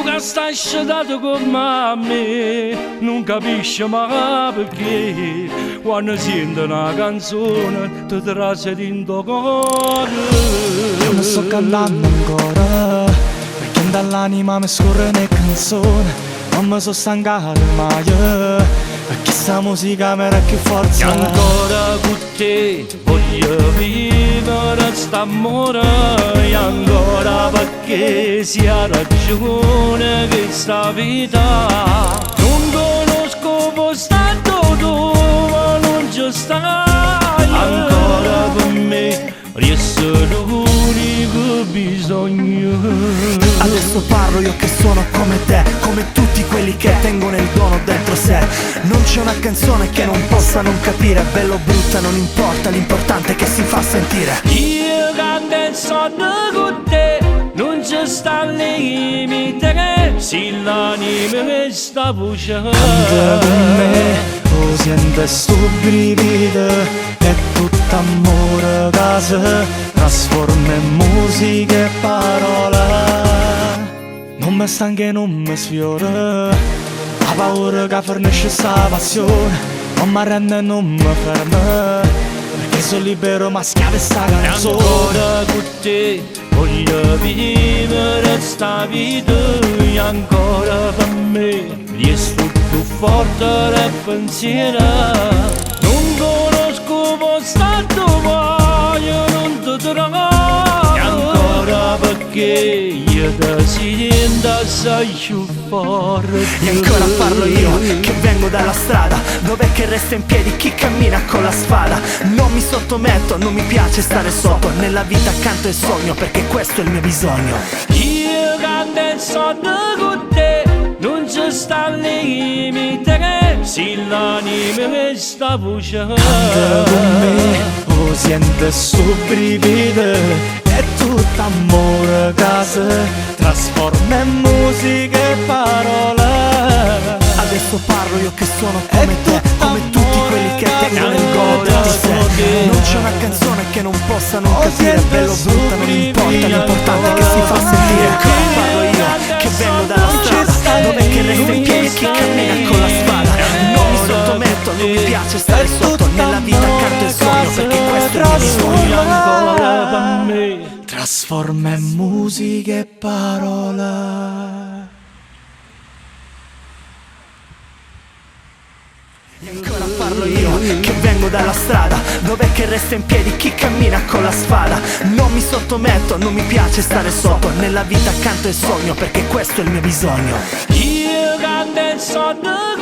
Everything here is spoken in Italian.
tu che stai scedato con me non capisci mai perché quando sento una canzone ti trase dentro cuore. Io non sto cantando ancora perché dall'anima mi scorre una canzone. Non mi sono stancato mai perché sta musica mi dà più forza. E ancora con te voglio vivere st'amore, e ancora perché sia ragione che sta vita. Non conosco posto dove non ci stai, ancora per me resta l'unico bisogno. Adesso parlo io che sono come te, come tutti quelli che tengono il dono dentro sé. Non c'è una canzone che non possa non capire, bella o brutta non importa, l'importante è che si fa sentire. Io canto e sono con te, non ci sta limite, se l'anima che sta voce. Canta con me, lo sento sto brivido, è tutto amore che si trasforma in musica e parola. Non mi stanca e non mi sfiora, la paura che fornisce sta passione. Non mi arrendo e non mi fermo, perché sono libero ma schiavo sta E canzone. ancora con te voglio vivere sta vita, e ancora per me resto più forte del pensiero. Non conosco posto dove io non ti trovo, e ancora perché io ti sento assai più forte. E ancora parlo io che vengo dalla strada, dov'è che resta in piedi chi cammina con la spada. Non mi sottometto, non mi piace stare sotto, nella vita canto e sogno perché questo è il mio bisogno. Io canto e sono con te, non ci sta limite, se l'anima che sta voce. Canta con me, lo sento sto brivido, è tutto amore che si trasforma in musica e parola. Adesso parlo io che sono come te, come tutti quelli che tengono il gol dentro sé. Non c'è una canzone che non possa non capire, bello o brutta non importa, l'importante è che si fa sentire. Ancora parlo io che vengo dalla strada, dov'è che resta in piedi chi cammina con la spada. Non mi sottometto, non mi piace stare sotto, nella vita canto e sogno perché questo è il mio bisogno. Ancora per me Trasforma in musica e parola. E ancora parlo io che vengo dalla strada, dov'è che resta in piedi chi cammina con la spada. Non mi sottometto, non mi piace stare sotto, nella vita canto e sogno perché questo è il mio bisogno. io canto e sono